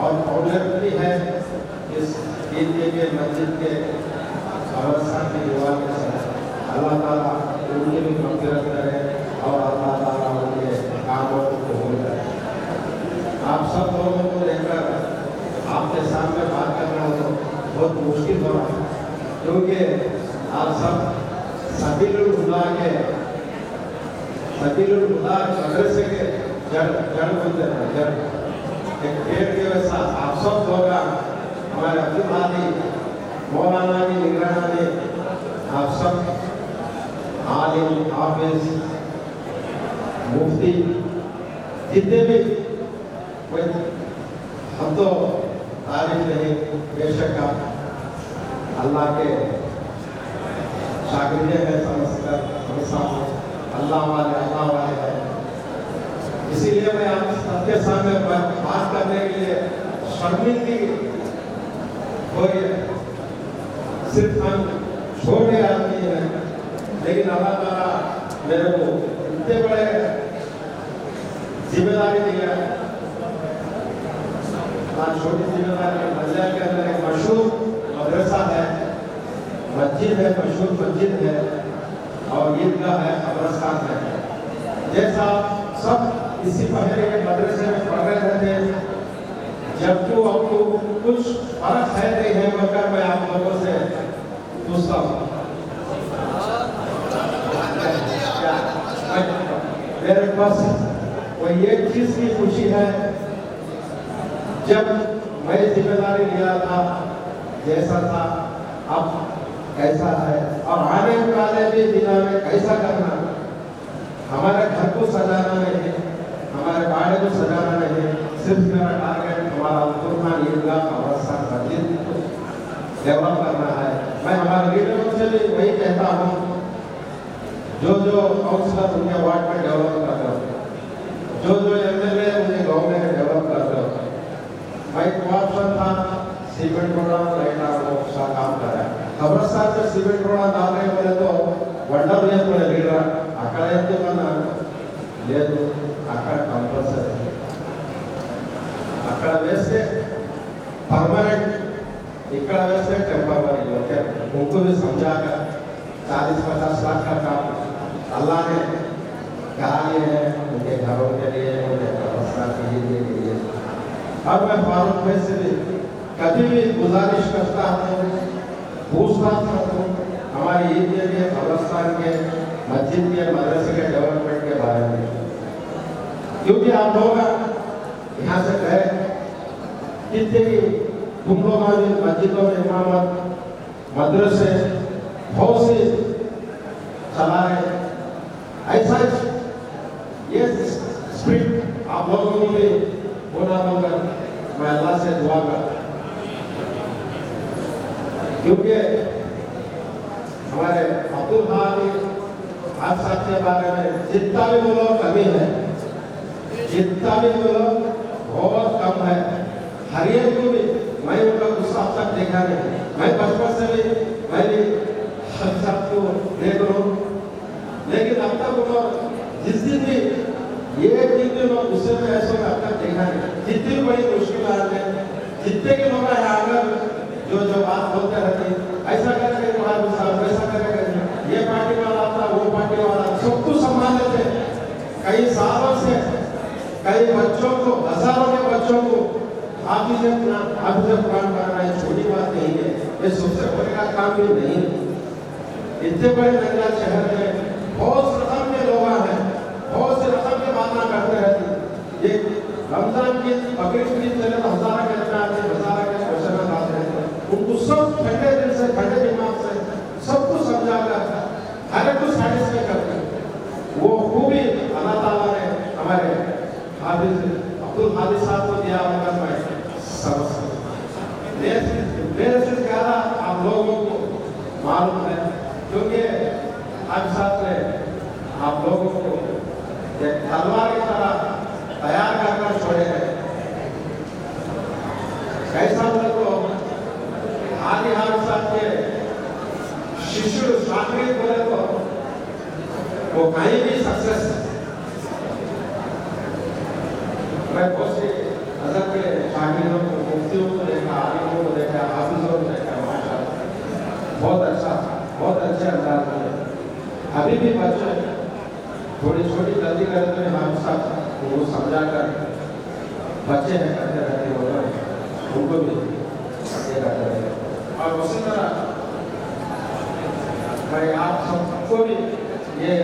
और पॉपुलरिटी है इस ईद के मस्जिद के अवस्था की दुआ के साथ अल्लाह ताला उनकी भी मग़फ़िरत करे और अल्लाह ताला उनके कामों को कबूल करे। आप सब लोगों को देखकर आपके सामने बात करना तो बहुत मुश्किल हो रहा है, क्योंकि आप सब सबीलुल हुदा मदरसे के जड़ बोलते हैं, जड़ एक पेड़ के वैसा आप सब लोग हमारे अब्दुल हादी मौलाना की निगरानी में आप सब आलिम हाफिज मुफ्ती जितने भी कोई हम तो तारीफ नहीं, बेशक आप अल्लाह के शागिर्द हैं, समझकर हम सब अल्लाह वाले हैं। इसीलिए मैं आप सबके सामने बात करने के लिए शर्मिंदगी हो रही है। सिर्फ हम छोटे आदमी हैं, लेकिन अल्लाह ताला मेरे को इतने बड़े जिम्मेदारी दिया है। छोटी जिम्मेदारी मस्जिद के अंदर एक मशहूर मदरसा है, मस्जिद है, मशहूर मस्जिद है और ईदगाह है, कब्रिस्तान है। जैसा सब इसी पहले के मदरसे में पढ़ रहे थे, जब तो आपको कुछ फर्क है नहीं है, मगर मैं आप लोगों से पूछता हूँ, मेरे पास वो एक चीज की खुशी है, जब मैं जिम्मेदारी लिया था जैसा था अब कैसा है और आने वाले भी दिनों में कैसा करना। हमारे घर को सजाना नहीं, हमारे बाड़े को सजाना नहीं, सिर्फ मेरा टारगेट हमारा कुरान ईदगाह कब्रिस्तान मस्जिद को डेवलप करना है। मैं हमारे लीडरों से भी वही कहता हूँ, जो काउंसलर उनके वार्ड में डेवलप कर रहे हो, जो एमएलए उनके गाँव में डेवलप कर रहे हो। मैं कोऑप्शन था सीमेंट रोड़ा लाइट का काम कर रहा है, कब्रिस्तान से सीमेंट रोड़ा डाल रहे बोले तो वंडर ले बोले लीडर అక్కడ అయితే మన లేదు, అక్కడ కంపల్సరీ అక్కడ వేస్తే परमानेंट, ఇక్కడ వేస్తే टेम्पररी। ओके, उनको भी समझाकर 40-50 लाख का काम अल्लाह ने कहा है उनके घरों के लिए, उनके कब्रिस्तान के लिए। अब मैं फारूक भाई से भी कभी भी गुजारिश करता हूँ, पूछताछ करता हूँ हमारी ईद के कब्रिस्तान के मस्जिद के मदरसे के डेवलपमेंट के बारे में, क्योंकि आप लोग यहाँ से कहे कितने की तुम लोग आज मस्जिदों में इमामत मदरसे बहुत से चला रहे, ऐसा ये स्पिरिट आप लोगों को भी होना होगा। मैं अल्लाह से दुआ करता हूँ, क्योंकि हमारे अब्दुल हादी आप सबके बारे में जितना भी बोलो कमी है, जितना भी बोलो बहुत कम है। हर एक को भी मैं उनका गुस्सा अब तक देखा नहीं, मैं बचपन से भी मैं भी सबको देख रहा हूँ, लेकिन अब तक वो जिस दिन भी ये दिन भी लोग गुस्से में ऐसे अब तक देखा नहीं। जितनी बड़ी मुश्किल आ रही है, जितने के लोग आकर जो बात बोलते रहते ऐसा करेंगे तुम्हारे साथ, वैसा करेंगे, ये पार्टी वाला था, वो पार्टी वाला, सब कुछ संभाल लेते। कई सालों से कई बच्चों को, हजारों के बच्चों को हाफिज़ कुरान पढ़ाना है, छोटी बात नहीं है, ये सबसे बड़े का काम भी नहीं है। इतने बड़े नंगा शहर में बहुत से रकम के लोग हैं, बहुत से रकम के बात करते रहते। ये रमजान की बकरीद की चले तो हजारा के क्वेश्चन आते हैं, उनको सब ठंडे दिल से, ठंडे दिमाग से सब कुछ समझा कर हर एक को सैटिस्फाई करते हैं। वो खूबी अल्लाह ताला ने हमारे हाफिज अब्दुल हादी साहब को दिया, मगर मैं मेरे से ज़्यादा आप लोगों को मालूम है, क्योंकि आज साथ में आप लोगों को एक तलवार की तरह तैयार करकर छोड़े हैं। कैसा बोले तो हादी साहब के शिष्य शागिर्द बोले तो वो कहीं भी सक्सेस है। मैं बहुत से अदब के शागिर्दों को मुफ्तियों को देखा, आलिमों को देखा, हाफिजों को देखा, माशाअल्लाह बहुत अच्छा, बहुत अच्छे अंदाज में। अभी भी बच्चे थोड़ी छोटी गलती करते हैं, हम सब उनको समझा कर, बच्चे हैं करते रहते हो, उनको भी ये करते रहते। और उसी तरह मैं आप सबको भी ये